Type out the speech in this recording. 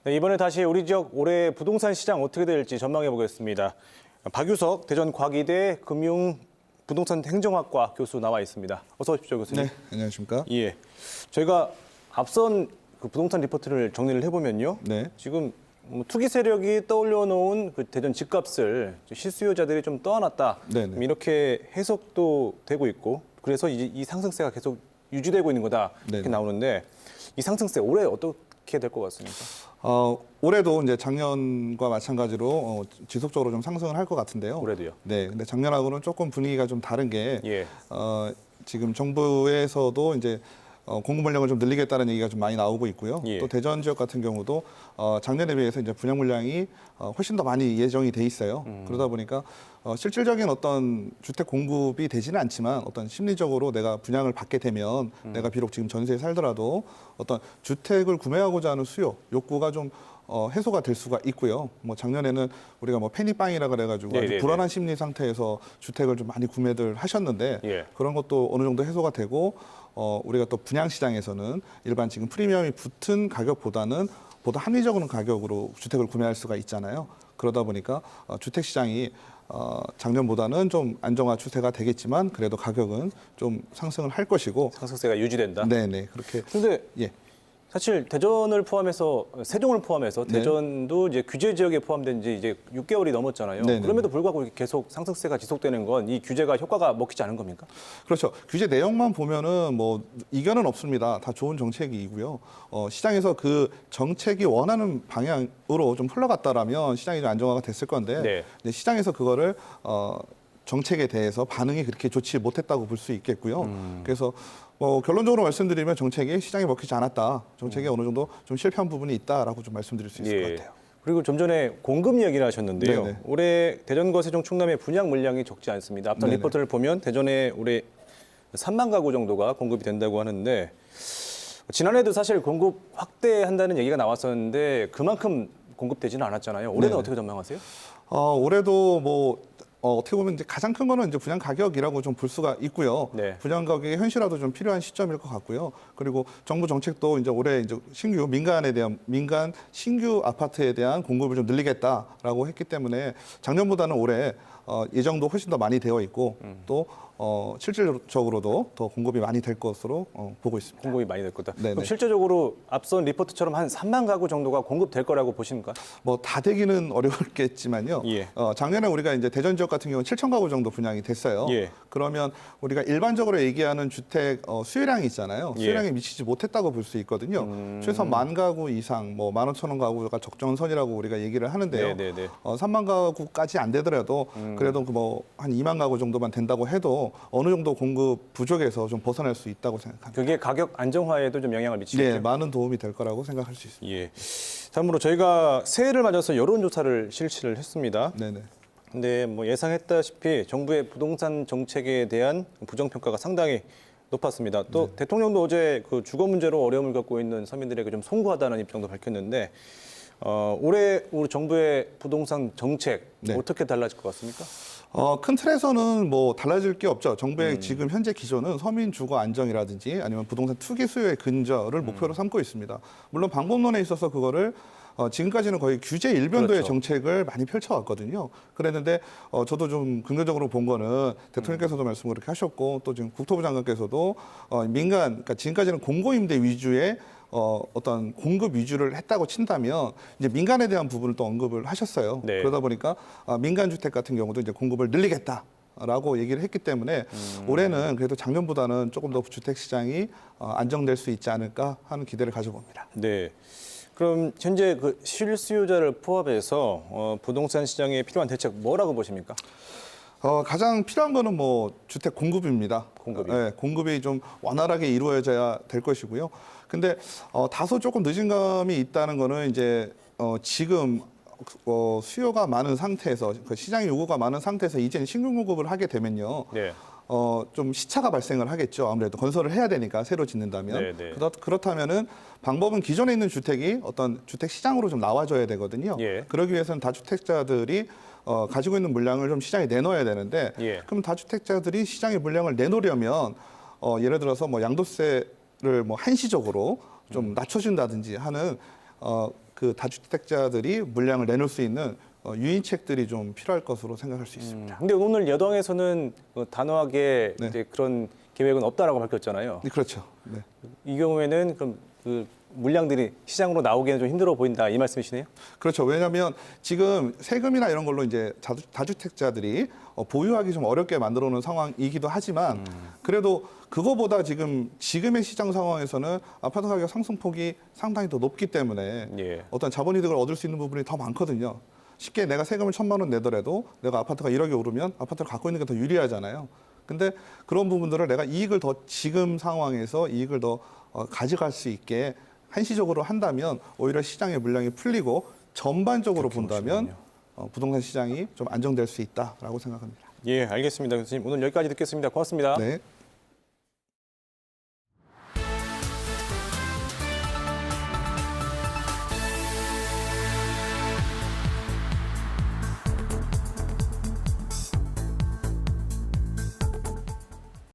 네, 이번에 다시 우리 지역 올해 부동산 시장 어떻게 될지 전망해 보겠습니다. 박유석 대전과기대 금융부동산 행정학과 교수 나와 있습니다. 어서 오십시오, 교수님. 네, 안녕하십니까? 예, 저희가 앞선 그 부동산 리포트를 정리를 해보면요. 네. 지금 투기 세력이 떠올려 놓은 그 대전 집값을 실수요자들이 좀 떠안았다. 네네. 이렇게 해석도 되고 있고, 그래서 이 상승세가 계속 유지되고 있는 거다 이렇게 네네. 나오는데 이 상승세 올해 어떻게 될 것 같습니까? 올해도 이제 작년과 마찬가지로 지속적으로 좀 상승을 할 것 같은데요. 올해도요? 네, 근데 작년하고는 조금 분위기가 좀 다른 게 예. 지금 정부에서도 이제 공급 물량을 좀 늘리겠다는 얘기가 좀 많이 나오고 있고요. 예. 또 대전 지역 같은 경우도 작년에 비해서 이제 분양 물량이 훨씬 더 많이 예정이 돼 있어요. 그러다 보니까 실질적인 어떤 주택 공급이 되지는 않지만 어떤 심리적으로 내가 분양을 받게 되면 내가 비록 지금 전세에 살더라도 어떤 주택을 구매하고자 하는 수요, 욕구가 좀 해소가 될 수가 있고요. 뭐 작년에는 우리가 뭐 패닉방이라 그래가지고 아주 네네네. 불안한 심리 상태에서 주택을 좀 많이 구매들 하셨는데 예. 그런 것도 어느 정도 해소가 되고 우리가 또 분양 시장에서는 일반 지금 프리미엄이 붙은 가격보다는 보다 합리적인 가격으로 주택을 구매할 수가 있잖아요. 그러다 보니까 주택 시장이 작년보다는 좀 안정화 추세가 되겠지만 그래도 가격은 좀 상승을 할 것이고 상승세가 유지된다. 네네 그렇게 그런데 예. 사실 대전을 포함해서 세종을 포함해서 네. 대전도 이제 규제 지역에 포함된 지 이제 6개월이 넘었잖아요. 네네. 그럼에도 불구하고 이렇게 계속 상승세가 지속되는 건 이 규제가 효과가 먹히지 않은 겁니까? 그렇죠. 규제 내용만 보면은 뭐 이견은 없습니다. 다 좋은 정책이고요. 시장에서 그 정책이 원하는 방향으로 좀 흘러갔다라면 시장이 좀 안정화가 됐을 건데 네. 근데 시장에서 그거를 정책에 대해서 반응이 그렇게 좋지 못했다고 볼 수 있겠고요. 그래서 결론적으로 말씀드리면 정책이 시장에 먹히지 않았다. 정책이 어느 정도 좀 실패한 부분이 있다라고 좀 말씀드릴 수 있을 것 같아요. 그리고 좀 전에 공급 이야기를 하셨는데요. 네네. 올해 대전과 세종, 충남의 분양 물량이 적지 않습니다. 앞선 네네. 리포트를 보면 대전에 올해 3만 가구 정도가 공급이 된다고 하는데 지난해도 사실 공급 확대한다는 얘기가 나왔었는데 그만큼 공급되지는 않았잖아요. 올해는 네네. 어떻게 전망하세요? 올해도 어떻게 보면 이제 가장 큰 거는 이제 분양 가격이라고 좀 볼 수가 있고요. 네. 분양 가격이 현실화도 좀 필요한 시점일 것 같고요. 그리고 정부 정책도 이제 올해 이제 민간 신규 아파트에 대한 공급을 좀 늘리겠다라고 했기 때문에 작년보다는 올해 예정도 훨씬 더 많이 되어 있고 또 실질적으로도 더 공급이 많이 될 것으로 보고 있습니다. 공급이 많이 될 거다. 네네. 그럼 실제적으로 앞선 리포트처럼 한 3만 가구 정도가 공급될 거라고 보십니까? 뭐 다 되기는 어려웠겠지만요. 예. 작년에 우리가 이제 대전 지역 같은 경우는 7천 가구 정도 분양이 됐어요. 예. 그러면 우리가 일반적으로 얘기하는 주택 수요량이 있잖아요. 예. 수요량에 미치지 못했다고 볼 수 있거든요. 최소한 1만 가구 이상, 뭐 15,000원 가구가 적정선이라고 우리가 얘기를 하는데요. 네네네. 3만 가구까지 안 되더라도 그래도 한 2만 가구 정도만 된다고 해도 어느 정도 공급 부족에서 좀 벗어날 수 있다고 생각합니다. 그게 가격 안정화에도 좀 영향을 미치겠죠? 네, 많은 도움이 될 거라고 생각할 수 있습니다. 예. 다음으로 저희가 새해를 맞아서 여론조사를 실시를 했습니다. 네네. 근데 뭐 예상했다시피 정부의 부동산 정책에 대한 부정평가가 상당히 높았습니다. 또 대통령도 어제 그 주거 문제로 어려움을 겪고 있는 서민들에게 좀 송구하다는 입장도 밝혔는데 올해 우리 정부의 부동산 정책 네. 어떻게 달라질 것 같습니까? 큰 틀에서는 뭐 달라질 게 없죠. 정부의 지금 현재 기조는 서민 주거 안정이라든지 아니면 부동산 투기 수요의 근절을 목표로 삼고 있습니다. 물론 방법론에 있어서 그거를 지금까지는 거의 규제 일변도의 그렇죠. 정책을 많이 펼쳐왔거든요. 그랬는데 저도 좀 긍정적으로 본 거는 대통령께서도 말씀을 그렇게 하셨고 또 지금 국토부 장관께서도 그러니까 지금까지는 공공임대 위주의 어떤 공급 위주를 했다고 친다면 이제 민간에 대한 부분을 또 언급을 하셨어요. 네. 그러다 보니까 민간 주택 같은 경우도 이제 공급을 늘리겠다라고 얘기를 했기 때문에 올해는 그래도 작년보다는 조금 더 주택 시장이 안정될 수 있지 않을까 하는 기대를 가져봅니다. 네. 그럼 현재 그 실수요자를 포함해서 부동산 시장에 필요한 대책 뭐라고 보십니까? 가장 필요한 거는 뭐 주택 공급입니다. 공급이요? 네, 공급이 좀 원활하게 이루어져야 될 것이고요. 근데 다소 조금 늦은 감이 있다는 거는 이제 지금 수요가 많은 상태에서 그 시장의 요구가 많은 상태에서 이제는 신규 공급을 하게 되면요. 네. 좀 시차가 발생을 하겠죠. 아무래도 건설을 해야 되니까 새로 짓는다면. 네, 네. 그렇다면은 방법은 기존에 있는 주택이 어떤 주택 시장으로 좀 나와줘야 되거든요. 예. 그러기 위해서는 다주택자들이 가지고 있는 물량을 좀 시장에 내놓아야 되는데 예. 그럼 다주택자들이 시장에 물량을 내놓으려면 예를 들어서 뭐 양도세를 뭐 한시적으로 좀 낮춰준다든지 하는 그 다주택자들이 물량을 내놓을 수 있는 유인책들이 좀 필요할 것으로 생각할 수 있습니다. 근데 오늘 여당에서는 단호하게 네. 이제 그런 계획은 없다라고 밝혔잖아요. 네, 그렇죠. 네. 이 경우에는 그럼 그 물량들이 시장으로 나오기에는 좀 힘들어 보인다 이 말씀이시네요? 그렇죠. 왜냐하면 지금 세금이나 이런 걸로 이제 다주택자들이 보유하기 좀 어렵게 만들어 놓은 상황이기도 하지만 그래도 그거보다 지금의 시장 상황에서는 아파트 가격 상승폭이 상당히 더 높기 때문에 예. 어떤 자본이득을 얻을 수 있는 부분이 더 많거든요. 쉽게 내가 세금을 1,000만 원 내더라도 내가 아파트가 1억에 오르면 아파트를 갖고 있는 게 더 유리하잖아요. 근데 그런 부분들을 내가 이익을 더 지금 상황에서 이익을 더 가져갈 수 있게 한시적으로 한다면 오히려 시장의 물량이 풀리고 전반적으로 본다면 부동산 시장이 좀 안정될 수 있다라고 생각합니다. 예, 알겠습니다. 교수님 오늘 여기까지 듣겠습니다. 고맙습니다. 네.